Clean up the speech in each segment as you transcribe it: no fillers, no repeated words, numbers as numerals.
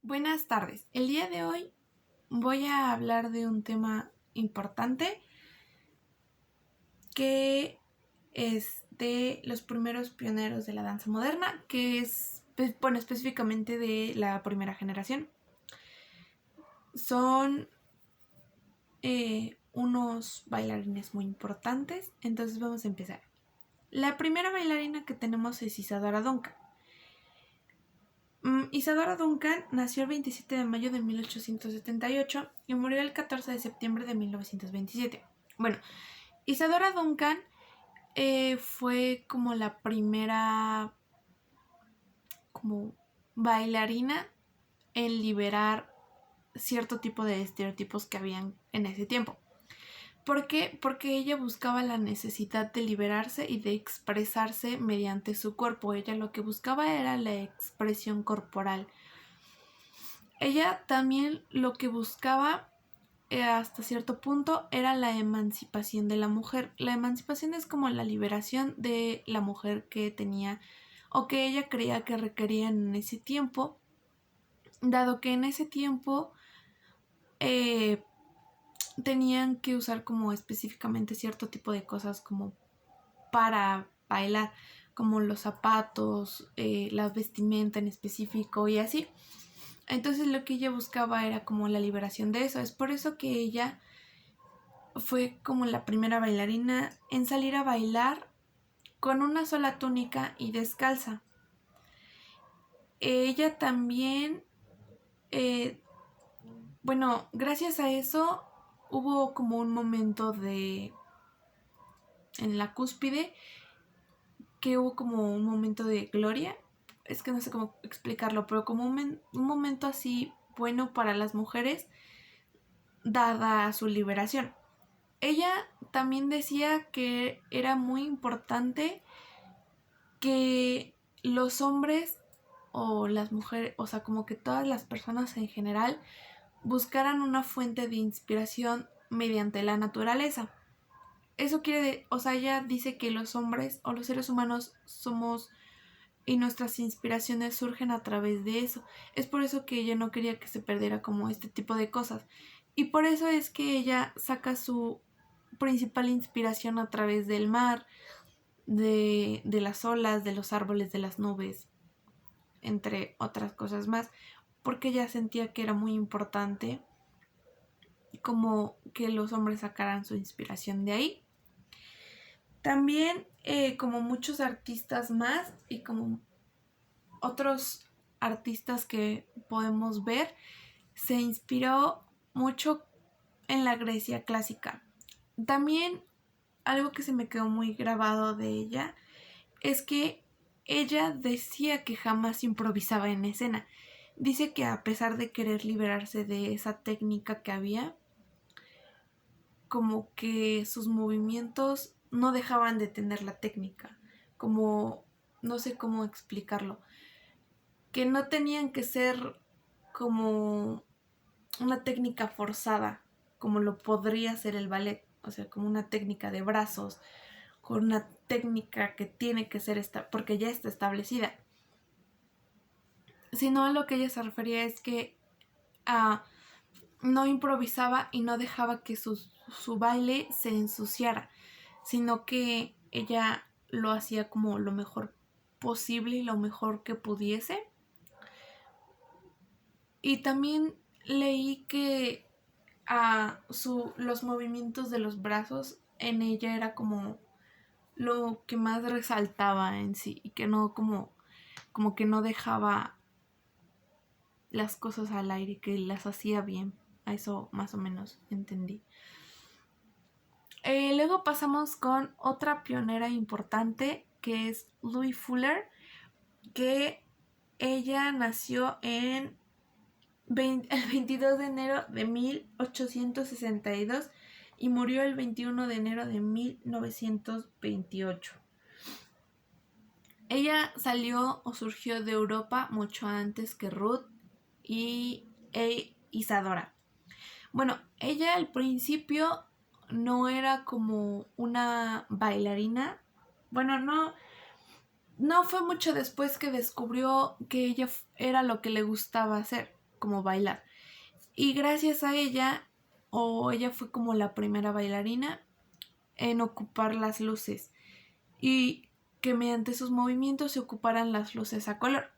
Buenas tardes. El día de hoy voy a hablar de un tema importante que es de los primeros pioneros de la danza moderna, que es, bueno, específicamente de la primera generación. Son unos bailarines muy importantes, entonces vamos a empezar. La primera bailarina que tenemos es Isadora Duncan. Isadora Duncan nació el 27 de mayo de 1878 y murió el 14 de septiembre de 1927. Bueno, Isadora Duncan fue como la primera como bailarina en liberar cierto tipo de estereotipos que habían en ese tiempo. ¿Por qué? Porque ella buscaba la necesidad de liberarse y de expresarse mediante su cuerpo. Ella lo que buscaba era la expresión corporal. Ella también lo que buscaba hasta cierto punto era la emancipación de la mujer. La emancipación es como la liberación de la mujer que tenía o que ella creía que requería en ese tiempo, dado que en ese tiempo tenían que usar como específicamente cierto tipo de cosas como para bailar, como los zapatos, la vestimenta en específico y así. Entonces lo que ella buscaba era como la liberación de eso. Es por eso que ella fue como la primera bailarina en salir a bailar con una sola túnica y descalza. Ella también, bueno, gracias a eso hubo como un momento en la cúspide, que hubo como un momento de gloria. Es que no sé cómo explicarlo, pero como un momento así bueno para las mujeres, dada su liberación. Ella también decía que era muy importante que los hombres o las mujeres, o sea, como que todas las personas en general buscaran una fuente de inspiración mediante la naturaleza. Eso o sea, ella dice que los hombres o los seres humanos somos y nuestras inspiraciones surgen a través de eso. Es por eso que ella no quería que se perdiera como este tipo de cosas. Y por eso es que ella saca su principal inspiración a través del mar, de las olas, de los árboles, de las nubes, entre otras cosas más, porque ella sentía que era muy importante como que los hombres sacaran su inspiración de ahí. También como muchos artistas más y como otros artistas que podemos ver, se inspiró mucho en la Grecia clásica. También algo que se me quedó muy grabado de ella es que ella decía que jamás improvisaba en escena. Dice que a pesar de querer liberarse de esa técnica que había, como que sus movimientos no dejaban de tener la técnica, como no sé cómo explicarlo, que no tenían que ser como una técnica forzada, como lo podría ser el ballet, o sea, como una técnica de brazos, con una técnica que tiene que ser esta, porque ya está establecida. Sino a lo que ella se refería es que no improvisaba y no dejaba que su baile se ensuciara, sino que ella lo hacía como lo mejor posible y lo mejor que pudiese. Y también leí que los movimientos de los brazos en ella era como lo que más resaltaba en sí y que no como que no dejaba las cosas al aire, que las hacía bien. A eso más o menos entendí. Luego pasamos con otra pionera importante que es Louise Fuller, que ella nació el 22 de enero de 1862 y murió el 21 de enero de 1928. Ella salió o surgió de Europa mucho antes que Ruth y Isadora. Bueno, ella al principio no era como una bailarina. Bueno, no fue mucho después que descubrió que ella era lo que le gustaba hacer. como bailar. Y gracias a ella, o ella fue como la primera bailarina en ocupar las luces y que mediante sus movimientos se ocuparan las luces a color.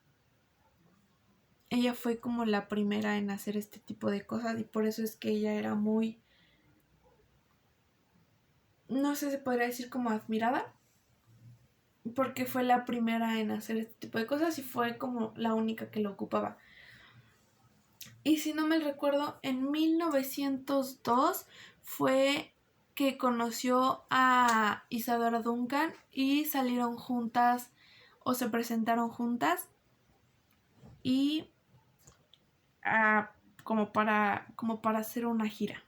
Ella fue como la primera en hacer este tipo de cosas y por eso es que ella era muy, no sé, se podría decir como admirada, porque fue la primera en hacer este tipo de cosas y fue como la única que lo ocupaba. Y si no me recuerdo, en 1902 fue que conoció a Isadora Duncan y salieron juntas o se presentaron juntas y como para hacer una gira.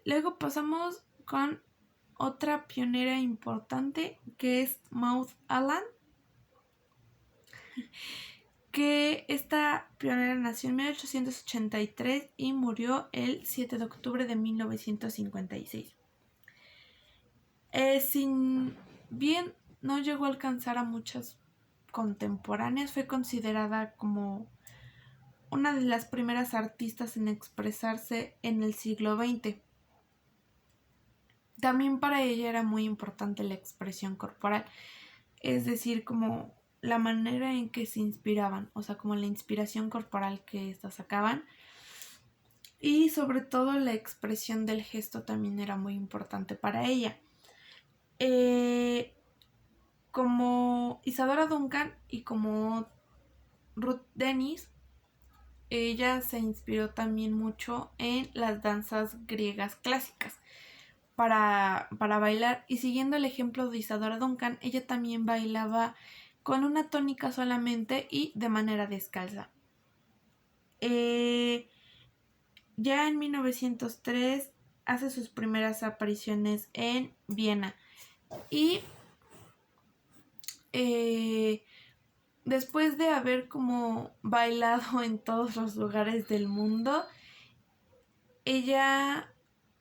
Luego pasamos con otra pionera importante que es Maud Allan, que esta pionera nació en 1883 y murió el 7 de octubre de 1956. Sin bien no llegó a alcanzar a muchas contemporáneas, fue considerada como una de las primeras artistas en expresarse en el siglo XX. También para ella era muy importante la expresión corporal, es decir, como la manera en que se inspiraban, o sea, como la inspiración corporal que estas sacaban. Y sobre todo la expresión del gesto también era muy importante para ella. Como Isadora Duncan y como Ruth Dennis, ella se inspiró también mucho en las danzas griegas clásicas para bailar. Y siguiendo el ejemplo de Isadora Duncan, ella también bailaba con una tónica solamente y de manera descalza. Ya en 1903 hace sus primeras apariciones en Viena y después de haber como bailado en todos los lugares del mundo, ella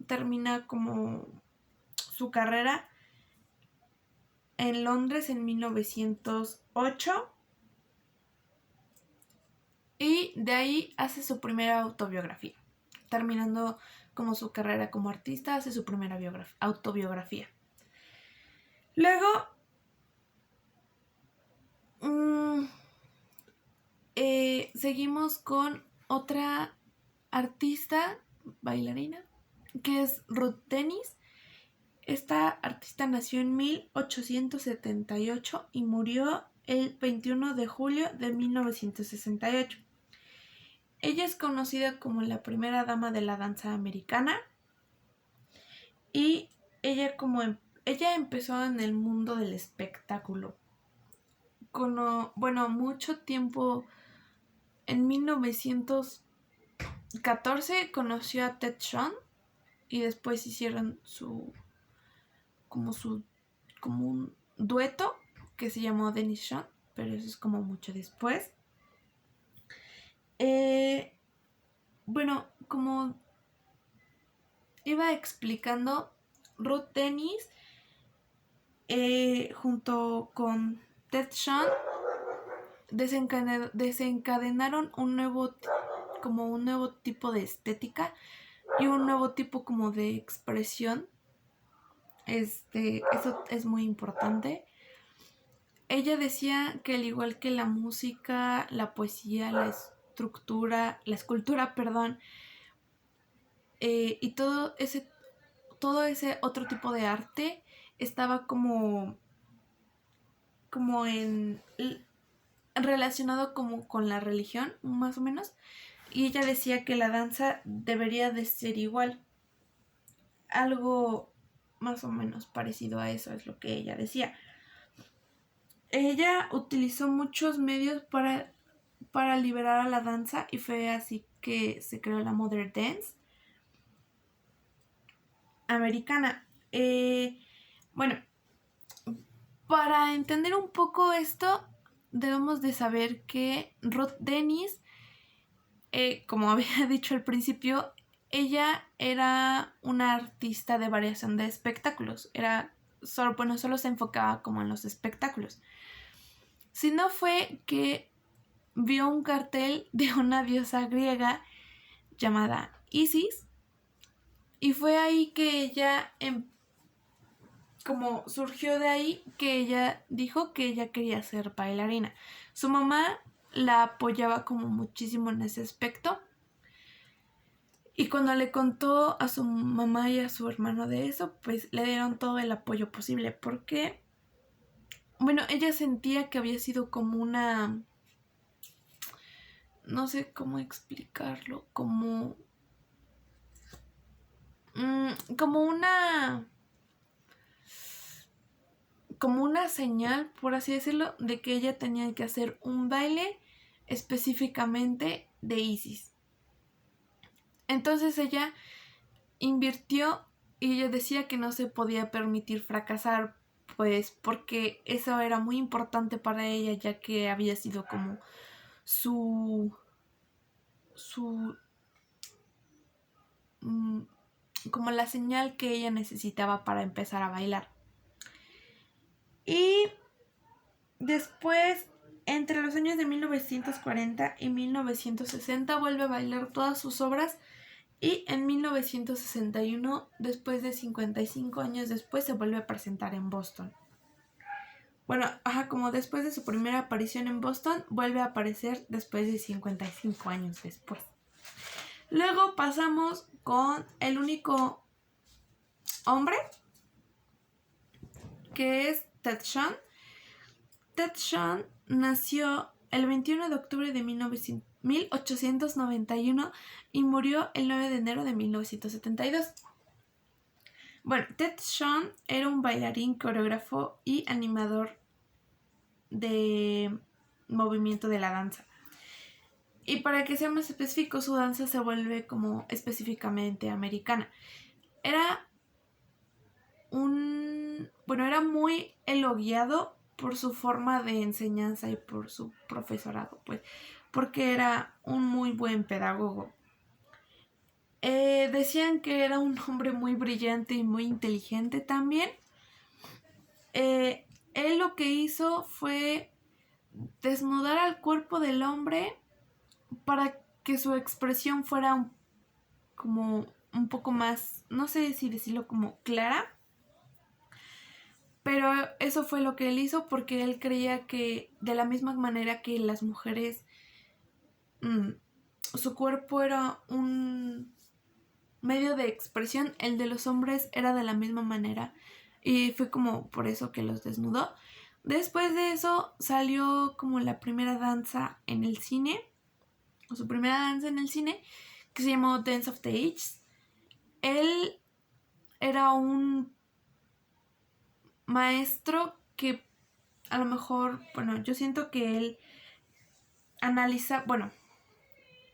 termina como su carrera en Londres en 1908 y de ahí hace su primera autobiografía. Terminando como su carrera como artista, hace su primera autobiografía. Luego seguimos con otra artista bailarina que es Ruth Dennis. Esta artista nació en 1878 y murió el 21 de julio de 1968. Ella es conocida como la primera dama de la danza americana y ella empezó en el mundo del espectáculo. Mucho tiempo, en 1914 conoció a Ted Shawn y después hicieron como un dueto que se llamó Dennis Shawn, pero eso es como mucho después. Como iba explicando, Ruth Dennis junto con Ted Shawn desencadenaron un nuevo tipo de estética y un nuevo tipo como de expresión. Eso es muy importante. Ella decía que al igual que la música, la poesía, la escultura, y todo ese otro tipo de arte estaba como relacionado como con la religión, más o menos. Y ella decía que la danza debería de ser igual. Algo más o menos parecido a eso es lo que ella decía. Ella utilizó muchos medios para liberar a la danza y fue así que se creó la Modern Dance americana. Para entender un poco esto, debemos de saber que Ruth Dennis, como había dicho al principio, ella era una artista de variación de espectáculos. Solo se enfocaba como en los espectáculos. Si no fue que vio un cartel de una diosa griega llamada Isis, y fue ahí que ella, como surgió de ahí, que ella dijo que ella quería ser bailarina. Su mamá la apoyaba como muchísimo en ese aspecto. Y cuando le contó a su mamá y a su hermano de eso, pues le dieron todo el apoyo posible, porque, bueno, ella sentía que había sido como una, no sé cómo explicarlo, como una señal, por así decirlo, de que ella tenía que hacer un baile específicamente de Isis. Entonces ella invirtió, y ella decía que no se podía permitir fracasar, pues porque eso era muy importante para ella, ya que había sido como su su como la señal que ella necesitaba para empezar a bailar. Y después, entre los años de 1940 y 1960, vuelve a bailar todas sus obras, y en 1961, después de 55 años después, se vuelve a presentar en Boston. Bueno, como después de su primera aparición en Boston, vuelve a aparecer después de 55 años después. Luego pasamos con el único hombre, que es Ted Shawn. Ted Shawn nació el 21 de octubre de 1891 y murió el 9 de enero de 1972. Bueno, Ted Shawn era un bailarín, coreógrafo y animador de movimiento de la danza. Y para que sea más específico, su danza se vuelve como específicamente americana. Era muy elogiado por su forma de enseñanza y por su profesorado, pues, porque era un muy buen pedagogo. Decían que era un hombre muy brillante y muy inteligente también. Él lo que hizo fue desnudar al cuerpo del hombre para que su expresión fuera como un poco más, no sé si decirlo como clara, pero eso fue lo que él hizo, porque él creía que de la misma manera que las mujeres, su cuerpo era un medio de expresión, el de los hombres era de la misma manera, y fue como por eso que los desnudó. Después de eso salió como la primera danza en el cine, o su primera danza en el cine, que se llamó Dance of the Ages. Él era un maestro que a lo mejor, yo siento que él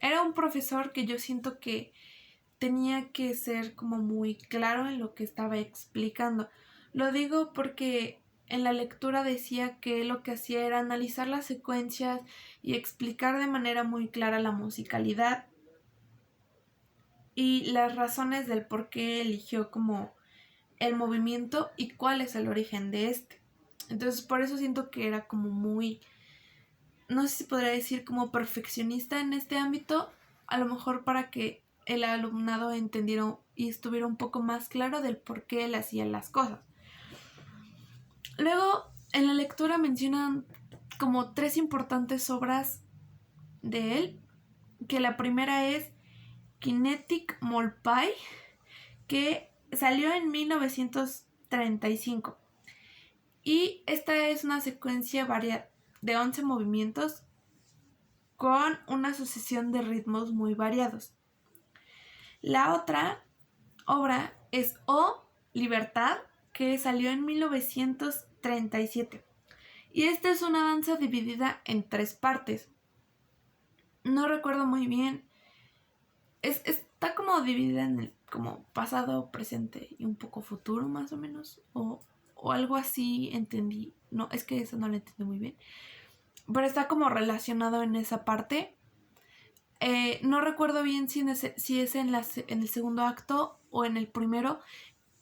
era un profesor que yo siento que tenía que ser como muy claro en lo que estaba explicando. Lo digo porque en la lectura decía que lo que hacía era analizar las secuencias y explicar de manera muy clara la musicalidad y las razones del por qué eligió como el movimiento y cuál es el origen de este. Entonces por eso siento que era como muy, no sé si podría decir como perfeccionista en este ámbito, a lo mejor para que el alumnado entendiera y estuviera un poco más claro del por qué él hacía las cosas. Luego, en la lectura mencionan como 3 importantes obras de él, que la primera es Kinetic Molpai, que salió en 1935. Y esta es una secuencia de 11 movimientos con una sucesión de ritmos muy variados. La otra obra es O Libertad, que salió en 1937. Y esta es una danza dividida en 3 partes. No recuerdo muy bien. Está como dividida en el como pasado, presente y un poco futuro, más o menos. O algo así entendí. No, es que eso no lo entendí muy bien. Pero está como relacionado en esa parte. No recuerdo bien si es en el segundo acto o en el primero,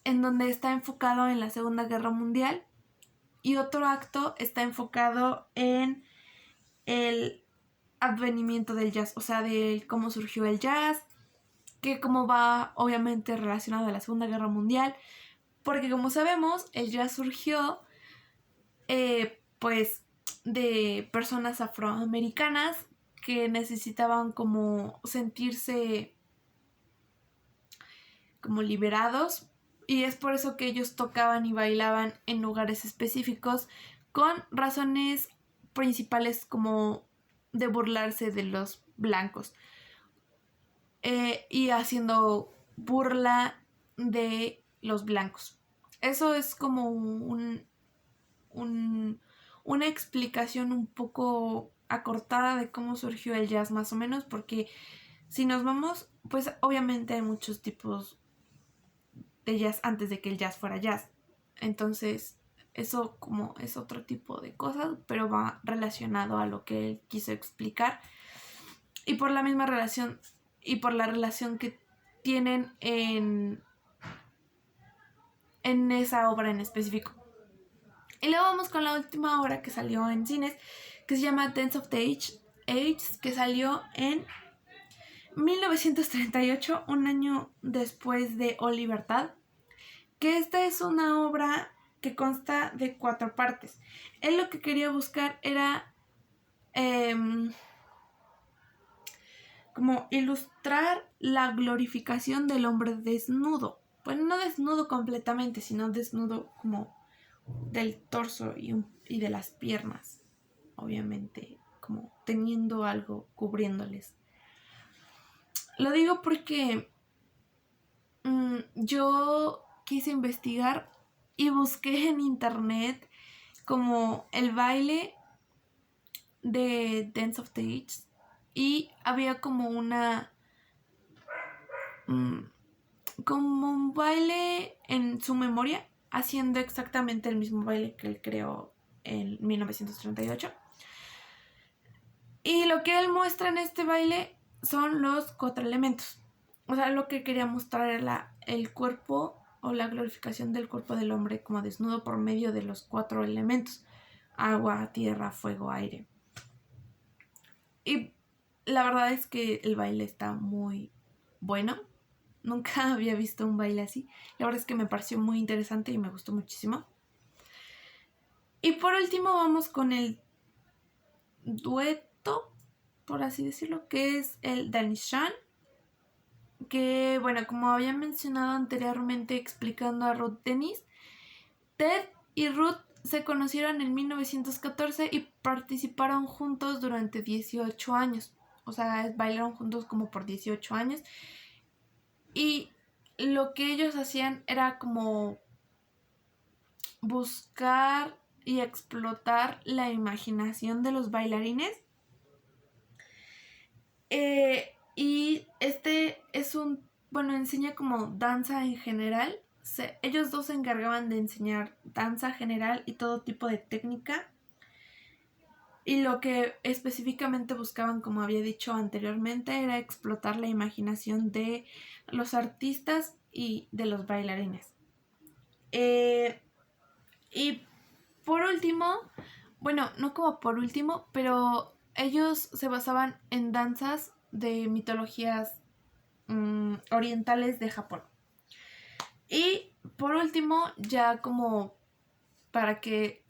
en donde está enfocado en la Segunda Guerra Mundial, y otro acto está enfocado en el advenimiento del jazz, o sea, de cómo surgió el jazz, que cómo va obviamente relacionado a la Segunda Guerra Mundial, porque como sabemos, el jazz surgió pues de personas afroamericanas que necesitaban como sentirse como liberados, y es por eso que ellos tocaban y bailaban en lugares específicos con razones principales como de burlarse de los blancos, y haciendo burla de los blancos. Eso es como un, una explicación un poco acortada de cómo surgió el jazz más o menos, porque si nos vamos, pues obviamente hay muchos tipos de jazz antes de que el jazz fuera jazz. Entonces, eso como es otro tipo de cosas, pero va relacionado a lo que él quiso explicar. Y por la misma relación y por la relación que tienen en esa obra en específico. Y luego vamos con la última obra que salió en cines, que se llama Dance of the Age, que salió en 1938, un año después de O Libertad, que esta es una obra que consta de 4 partes. Él lo que quería buscar era como ilustrar la glorificación del hombre desnudo. Bueno, no desnudo completamente, sino desnudo como del torso y de las piernas, obviamente, como teniendo algo cubriéndoles. Lo digo porque yo quise investigar y busqué en internet como el baile de Dance of the Age, y había como como un baile en su memoria, haciendo exactamente el mismo baile que él creó en 1938. Y lo que él muestra en este baile son los 4 elementos. O sea, lo que quería mostrar era el cuerpo o la glorificación del cuerpo del hombre como desnudo por medio de los 4 elementos: agua, tierra, fuego, aire. Y la verdad es que el baile está muy bueno. Nunca había visto un baile así. La verdad es que me pareció muy interesante y me gustó muchísimo. Y por último vamos con el dueto, por así decirlo, que es el Danishan. Que, bueno, como había mencionado anteriormente explicando a Ruth Dennis, Ted y Ruth se conocieron en 1914 y participaron juntos durante 18 años. O sea, bailaron juntos como por 18 años. Y lo que ellos hacían era como buscar y explotar la imaginación de los bailarines. Y este es bueno, enseña como danza en general. Ellos dos se encargaban de enseñar danza general y todo tipo de técnica. Y lo que específicamente buscaban, como había dicho anteriormente, era explotar la imaginación de los artistas y de los bailarines. Y por último, bueno, no como por último, pero ellos se basaban en danzas de mitologías orientales de Japón. Y por último, ya como para que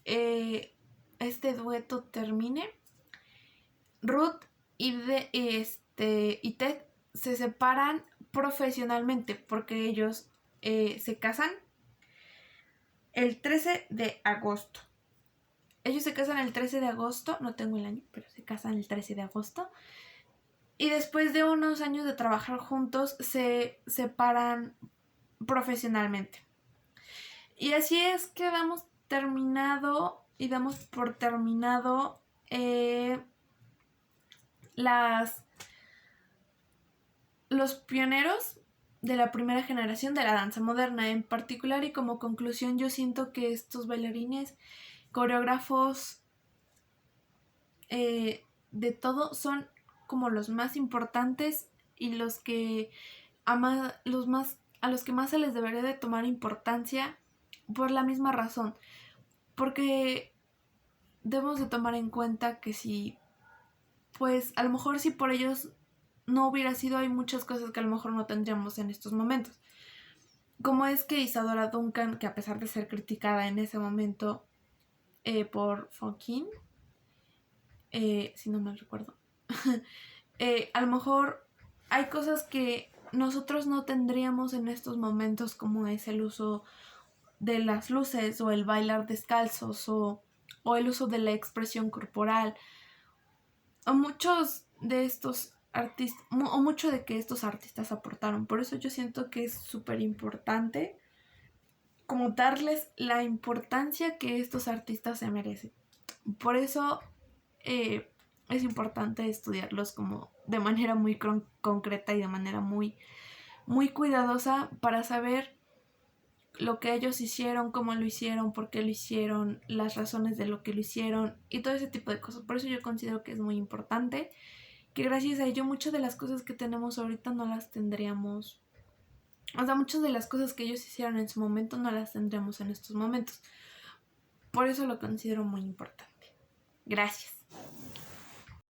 este dueto termine, Ruth y Ted se separan profesionalmente porque ellos se casan el 13 de agosto. Ellos se casan el 13 de agosto, no tengo el año, pero se casan el 13 de agosto. Y después de unos años de trabajar juntos, se separan profesionalmente. Y así es que damos por terminado los pioneros de la primera generación de la danza moderna en particular. Y como conclusión, yo siento que estos bailarines, coreógrafos, de todo, son como los más importantes y los que a los que más se les debería de tomar importancia, por la misma razón, porque debemos de tomar en cuenta que si pues a lo mejor si por ellos no hubiera sido, hay muchas cosas que a lo mejor no tendríamos en estos momentos. Como es que Isadora Duncan, que a pesar de ser criticada en ese momento por Fawkes, si no mal recuerdo, a lo mejor hay cosas que nosotros no tendríamos en estos momentos, como es el uso de las luces o el bailar descalzos o el uso de la expresión corporal o muchos de estos artistas o mucho de que estos artistas aportaron. Por eso yo siento que es súper importante como darles la importancia que estos artistas se merecen. Por eso es importante estudiarlos como de manera muy concreta y de manera muy, muy cuidadosa para saber lo que ellos hicieron, cómo lo hicieron, por qué lo hicieron, las razones de lo que lo hicieron y todo ese tipo de cosas. Por eso yo considero que es muy importante, que gracias a ello muchas de las cosas que tenemos ahorita no las tendríamos. O sea, muchas de las cosas que ellos hicieron en su momento no las tendríamos en estos momentos. Por eso lo considero muy importante. Gracias.